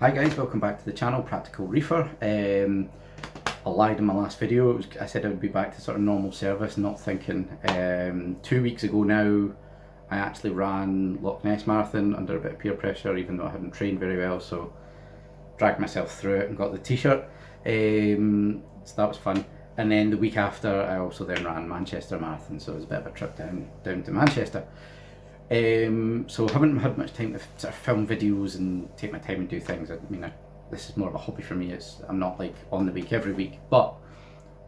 Hi guys, welcome back to the channel, Practical Reefer. I lied in my last video. I said I would be back to sort of normal service, not thinking. 2 weeks ago now, I actually ran Loch Ness Marathon under a bit of peer pressure, even though I hadn't trained very well, so dragged myself through it and got the t-shirt. So that was fun. And then the week after, I also then ran Manchester Marathon, so it was a bit of a trip down to Manchester. So I haven't had much time to sort of film videos and take my time and do things. I mean, this is more of a hobby for me. I'm not like on the week every week. But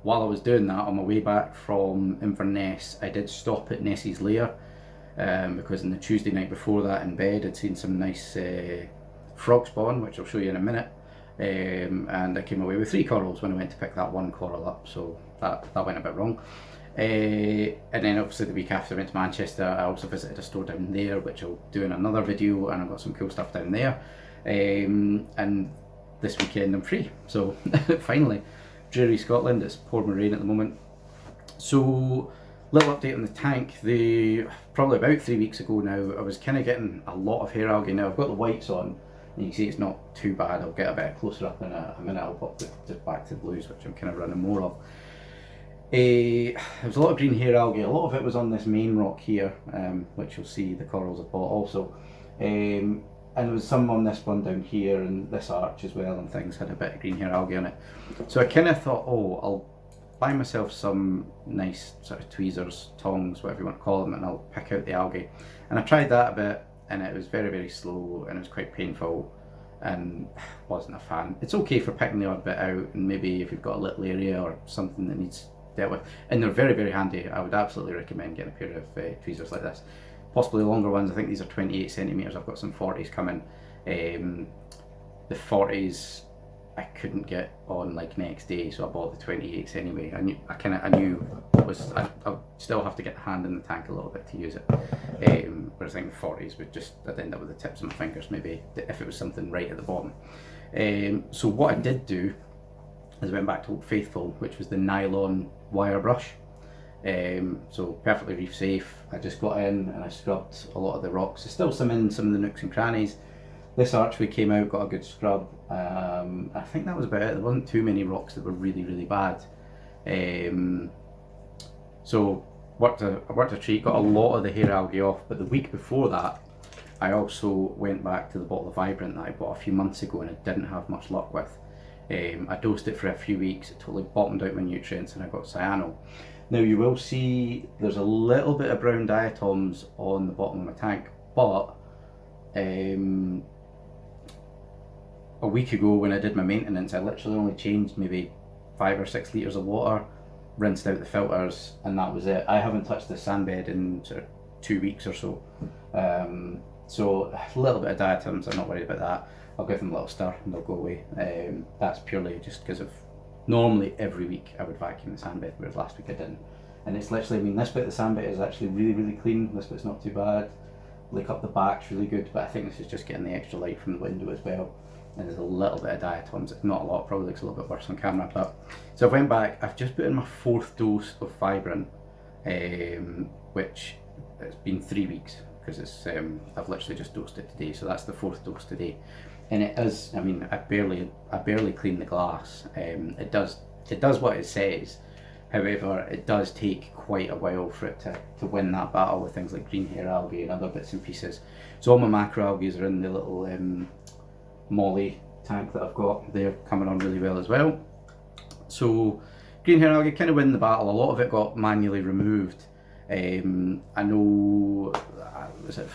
while I was doing that, on my way back from Inverness, I did stop at Nessie's Lair because on the Tuesday night before that in bed, I'd seen some nice Frogspawn, which I'll show you in a minute. And I came away with 3 corals when I went to pick that one coral up, so that went a bit wrong. And then obviously the week after I went to Manchester, I also visited a store down there, which I'll do in another video, and I've got some cool stuff down there. And this weekend I'm free, so finally. Dreary Scotland, it's pouring rain at the moment. So, little update on the tank. Probably about 3 weeks ago now, I was kind of getting a lot of hair algae. Now I've got the whites on, and you can see it's not too bad. I'll get a bit closer up in a minute. I'll pop just back to the blues, which I'm kind of running more of. There was a lot of green hair algae. A lot of it was on this main rock here, which you'll see the corals I've bought also. And there was some on this one down here, and this arch as well, and things had a bit of green hair algae on it. So I kind of thought, oh, I'll buy myself some nice sort of tweezers, tongs, whatever you want to call them, and I'll pick out the algae. And I tried that a bit, and it was very, very slow, and it was quite painful, and wasn't a fan. It's okay for picking the odd bit out, and maybe if you've got a little area or something that needs dealt with, and they're very, very handy. I would absolutely recommend getting a pair of tweezers like this, possibly longer ones. I think these are 28 centimeters. I've got some 40s coming. The 40s I couldn't get on like next day, so I bought the 28s anyway. I knew what was. I'll still have to get the hand in the tank a little bit to use it. Whereas I think the 40s I'd end up with the tips of my fingers maybe if it was something right at the bottom. So what I did do is I went back to Old Faithful, which was the nylon wire brush. So perfectly reef safe. I just got in and I scrubbed a lot of the rocks. There's still some in some of the nooks and crannies. This archway came out, got a good scrub. I think that was about it. There wasn't too many rocks that were really, really bad. So I worked a treat, got a lot of the hair algae off, but the week before that, I also went back to the bottle of Vibrant that I bought a few months ago and I didn't have much luck with. I dosed it for a few weeks, it totally bottomed out my nutrients, and I got cyano. Now you will see there's a little bit of brown diatoms on the bottom of my tank, but a week ago when I did my maintenance, I literally only changed maybe 5 or 6 litres of water, rinsed out the filters, and that was it. I haven't touched the sandbed in sort of 2 weeks or so. So a little bit of diatoms, I'm not worried about that. I'll give them a little stir and they'll go away. That's purely just because of, normally every week I would vacuum the sandbed, whereas last week I didn't. And it's literally, I mean, this bit of the sandbed is actually really, really clean. This bit's not too bad. Lick up the back's really good, but I think this is just getting the extra light from the window as well. And there's a little bit of diatoms, it's not a lot, probably looks a little bit worse on camera. But so I went back, I've just put in my 4th dose of Vibrant, which it's been 3 weeks because it's I've literally just dosed it today, so that's the 4th dose today. And it is, I mean, I barely clean the glass. It does what it says. However, it does take quite a while for it to win that battle with things like green hair algae and other bits and pieces. So all my macroalgae are in the little molly tank that I've got. They're coming on really well as well. So green hair algae kind of win the battle. A lot of it got manually removed. I know, was it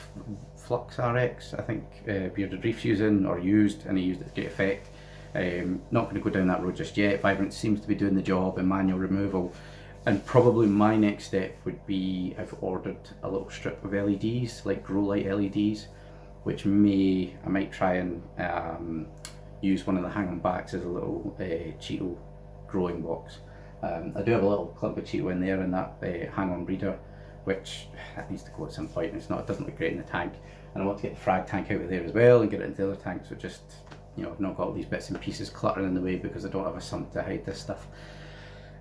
Flux RX, I think Bearded Reef's using or used, and he used it to great effect. Not going to go down that road just yet. Vibrant seems to be doing the job in manual removal, and probably my next step would be I've ordered a little strip of LEDs, like grow light LEDs, which I might try and use one of the hang-on backs as a little Cheeto growing box. I do have a little clump of Cheeto in there in that hang-on breeder, which that needs to go at some point. It doesn't look great in the tank, and I want to get the frag tank out of there as well and get it into the other tank, so just, you know, I've not got all these bits and pieces cluttering in the way because I don't have a sump to hide this stuff.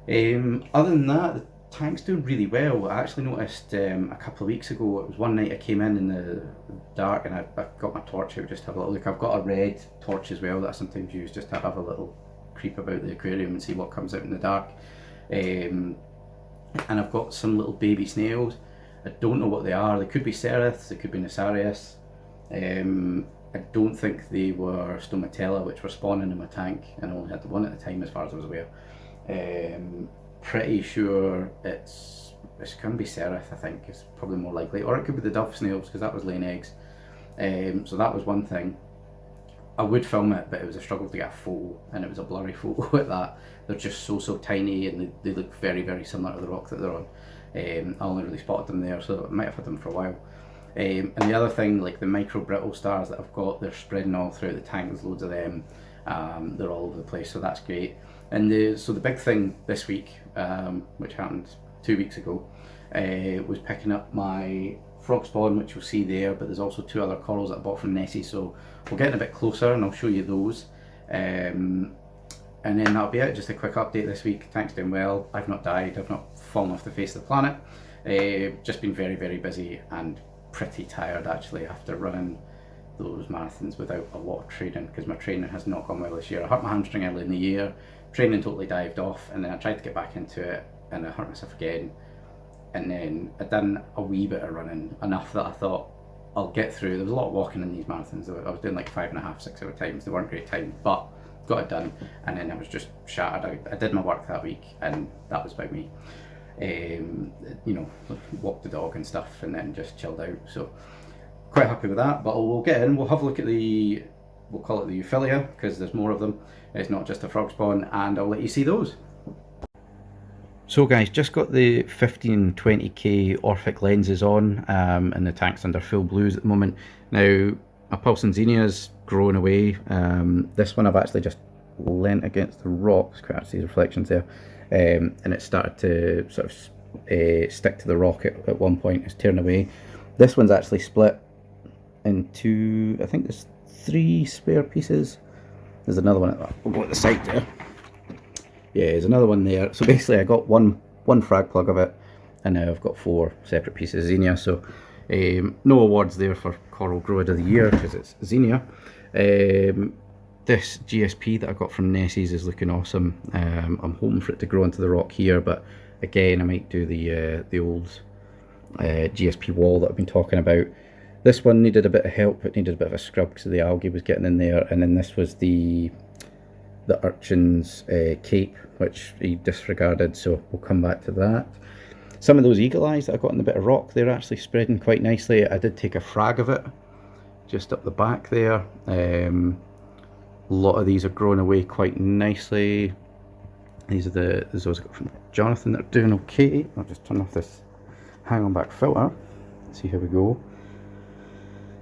Other than that, the tank's doing really well. I actually noticed a couple of weeks ago, it was one night I came in the dark and I got my torch out just to have a little look. I've got a red torch as well that I sometimes use just to have a little creep about the aquarium and see what comes out in the dark. And I've got some little baby snails. I don't know what they are. They could be ceriths, they could be Nassarius. I don't think they were Stomatella, which were spawning in my tank, and I only had the one at the time as far as I was aware. Pretty sure it's going to be cerith, I think, is probably more likely, or it could be the dove snails because that was laying eggs. So that was one thing. I would film it, but it was a struggle to get a photo, and it was a blurry photo at that. They're just so tiny, and they look very similar to the rock that they're on. I only really spotted them there, so I might have had them for a while. And the other thing, like the micro brittle stars that I've got, they're spreading all throughout the tank. There's loads of them. They're all over the place, so that's great. And so the big thing this week, which happened 2 weeks ago, was picking up my Frogspawn, which you'll see there, but there's also 2 other corals that I bought from Nessie, so we're getting a bit closer and I'll show you those. And then that'll be it, just a quick update this week. Tank's doing well, I've not died, I've not fallen off the face of the planet. Just been very busy and pretty tired actually after running those marathons without a lot of training, because my training has not gone well this year. I hurt my hamstring early in the year, training totally dived off, and then I tried to get back into it and I hurt myself again. And then I done a wee bit of running, enough that I thought I'll get through. There was a lot of walking in these marathons. I was doing like 5.5, 6 hour times. They weren't great times, but got it done. And then I was just shattered. I did my work that week, and that was about me. You know, walked the dog and stuff, and then just chilled out. So quite happy with that. But we'll get in. We'll have a look at we'll call it the Euphyllia, because there's more of them. It's not just a Frogspawn, and I'll let you see those. So guys, just got the 15-20k Orphic lenses on, and the tank's under full blues at the moment. Now, my Pulsing Xenia's growing away. This one I've actually just leant against the rocks, quite hard to see the reflections there, and it started to sort of stick to the rock at one point. It's tearing away. This one's actually split into, I think there's 3 spare pieces. There's another one at the side there. Yeah, there's another one there. So basically I got one frag plug of it, and now I've got 4 separate pieces of Xenia. So no awards there for Coral Grower of the Year because it's Xenia. This GSP that I got from Nessie's is looking awesome. I'm hoping for it to grow into the rock here, but again I might do the old GSP wall that I've been talking about. This one needed a bit of help. It needed a bit of a scrub because the algae was getting in there, and then this was the urchin's cape, which he disregarded, so we'll come back to that. Some of those eagle eyes that I got in the bit of rock, they're actually spreading quite nicely. I did take a frag of it just up the back there. A lot of these are growing away quite nicely. These are those I got from Jonathan that are doing okay. I'll just turn off this hang on back filter. Let's see how we go.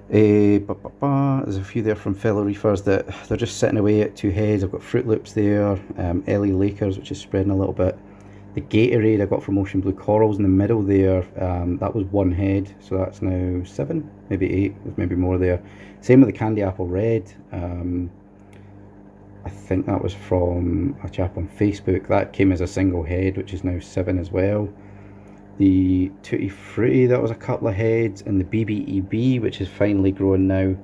There's a few there from fellow reefers that they're just sitting away at 2 heads. I've got Fruit Loops there, Ellie Lakers, which is spreading a little bit. The Gatorade I got from Ocean Blue Corals in the middle there, that was 1 head, so that's now 7, maybe 8, there's maybe more there. Same with the Candy Apple Red. I think that was from a chap on Facebook. That came as a single head, which is now 7 as well. The Tutti Frutti, that was a couple of heads, and the BBEB, which is finally growing now,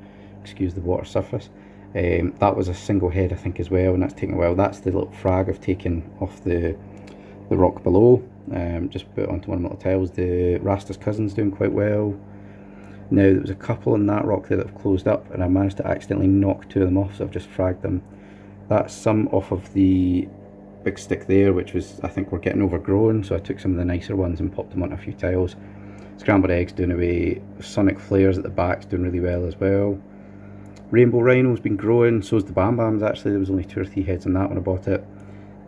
excuse the water surface, that was a single head I think as well, and that's taking a while. That's the little frag I've taken off the rock below, just put it onto one of my little tiles. The Rasta's Cousin's doing quite well. Now there was a couple in that rock there that have closed up, and I managed to accidentally knock 2 of them off, so I've just fragged them. That's some off of the big stick there, which was, I think, we're getting overgrown, so I took some of the nicer ones and popped them onto a few tiles. Scrambled Eggs doing away. Sonic Flares at the back's doing really well as well. Rainbow Rhino's been growing, so's the Bam Bams actually. There was only 2 or 3 heads on that when I bought it.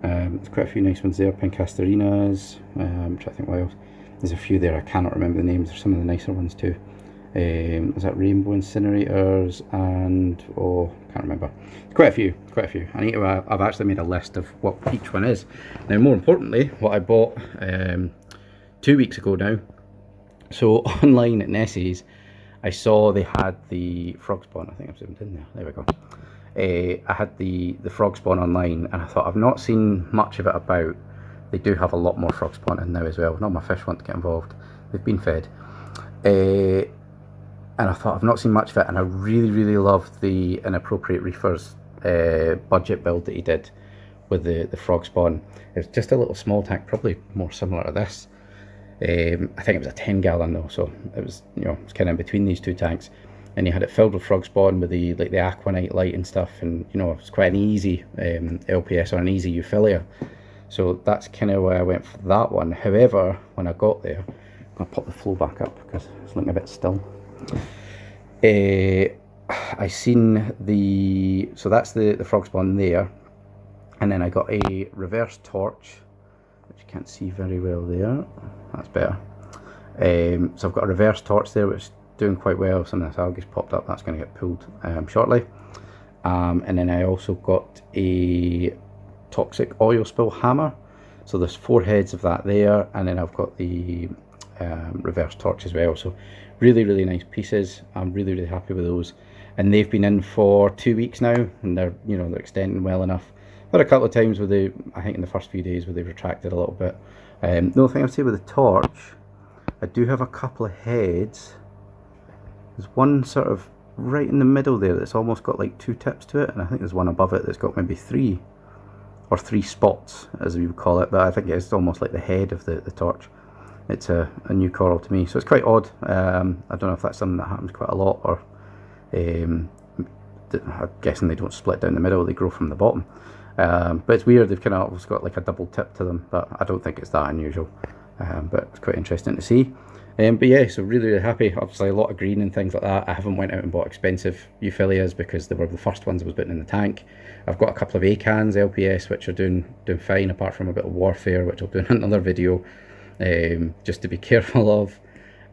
There's quite a few nice ones there. Pinkasterinas, I'm trying to think what else. There's a few there, I cannot remember the names. There's some of the nicer ones too. Is that Rainbow Incinerators, and oh, can't remember. Quite a few. I need to. I've actually made a list of what each one is. Now, more importantly, what I bought 2 weeks ago now. So online at Nessie's, I saw they had the Frogspawn. I think I've zoomed in there. There we go. I had the Frogspawn online, and I thought I've not seen much of it about. they do have a lot more Frogspawn in now as well. None of my fish want to get involved. They've been fed. And I thought, I've not seen much of it, and I really loved the Inappropriate Reefers budget build that he did with the Frogspawn. It was just a little small tank, probably more similar to this. I think it was a 10 gallon though, so it was, you know, it's kind of in between these two tanks. And you had it filled with Frogspawn with the like the Aquanite light and stuff, and you know, it's quite an easy LPS or an easy Euphyllia. So that's kind of why I went for that one. However, when I got there, I'm gonna pop the flow back up because it's looking a bit still. I seen so that's the Frogspawn there, and then I got a reverse torch, which you can't see very well there. That's better. So I've got a reverse torch there, which is doing quite well. Some of this algae's popped up. That's going to get pulled shortly. And then I also got a toxic oil spill hammer. So there's 4 heads of that there, and then I've got the reverse torch as well. So really nice pieces. I'm really happy with those, and they've been in for 2 weeks now, and they're, you know, they're extending well enough. But a couple of times with I think in the first few days where they retracted a little bit. The only thing I'd say with the torch, I do have a couple of heads. There's one sort of right in the middle there that's almost got like 2 tips to it, and I think there's one above it that's got maybe 3 spots, as we would call it, but I think it's almost like the head of the torch. It's a new coral to me, so it's quite odd. I don't know if that's something that happens quite a lot, or I'm guessing they don't split down the middle, they grow from the bottom. But it's weird, they've kind of always got like a double tip to them, but I don't think it's that unusual. But it's quite interesting to see. But yeah, so really happy. Obviously a lot of green and things like that. I haven't went out and bought expensive Euphyllias because they were the first ones I was putting in the tank. I've got a couple of Acans LPS which are doing fine, apart from a bit of warfare, which I'll do in another video, just to be careful of.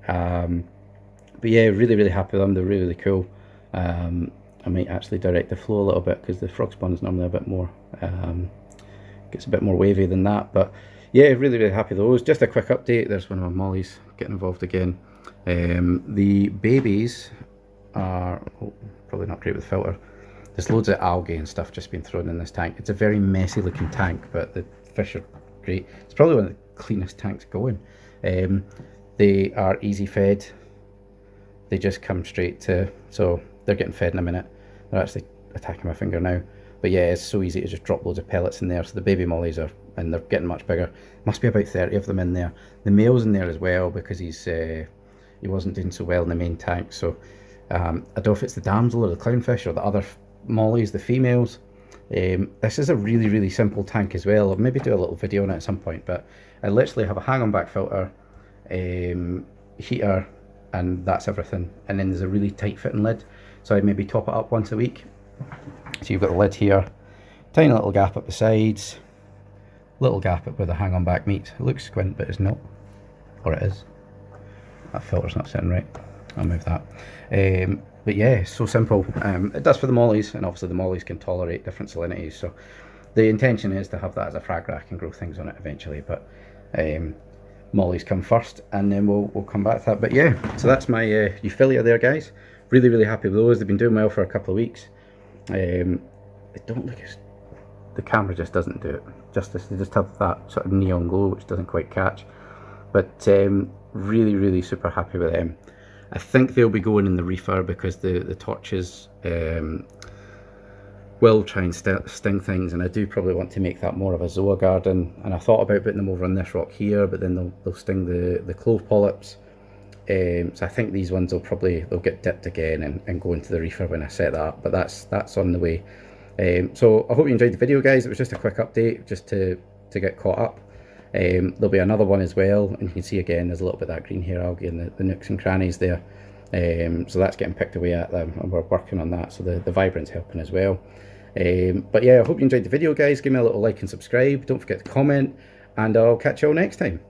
But yeah, really happy with them. They're really cool. I might actually direct the flow a little bit because the Frogspawn is normally a bit more, gets a bit more wavy than that. But yeah, really happy with those. Just a quick update, there's one of my mollies getting involved again. The babies are probably not great with filter. There's loads of algae and stuff just been thrown in this tank. It's a very messy looking tank, but the fish are great. It's probably one of the cleanest tanks going. They are easy fed. They just come straight to, so they're getting fed in a minute. They're actually attacking my finger now. But yeah, it's so easy to just drop loads of pellets in there. So the baby mollies are, and they're getting much bigger. Must be about 30 of them in there. The male's in there as well because he wasn't doing so well in the main tank. So I don't know if it's the damsel or the clownfish or the other mollies, the females. This is a really simple tank as well. I'll maybe do a little video on it at some point, but I literally have a hang-on back filter, heater, and that's everything. And then there's a really tight fitting lid, so I'd maybe top it up once a week. So you've got the lid here, tiny little gap up the sides, little gap up where the hang-on back meets. It looks squint, but it's not, or it is. That filter's not sitting right. I'll move that. But yeah, so simple. It does for the mollies, and obviously the mollies can tolerate different salinities. So the intention is to have that as a frag rack and grow things on it eventually. But mollies come first, and then we'll come back to that. But yeah, so that's my Euphyllia there, guys. Really happy with those. They've been doing well for a couple of weeks. They don't look as, the camera just doesn't do it justice. They just have that sort of neon glow which doesn't quite catch. But really super happy with them. I think they'll be going in the reefer because the torches will try and sting things, and I do probably want to make that more of a zoa garden. And I thought about putting them over on this rock here, but then they'll sting the clove polyps. So I think these ones they'll get dipped again and go into the reefer when I set that up, but that's on the way. So I hope you enjoyed the video, guys. It was just a quick update just to get caught up. There'll be another one as well, and you can see again there's a little bit of that green hair algae in the nooks and crannies there. So that's getting picked away at them, and we're working on that, so the vibrant's helping as well. But yeah, I hope you enjoyed the video, guys. Give me a little like and subscribe. Don't forget to comment, and I'll catch you all next time.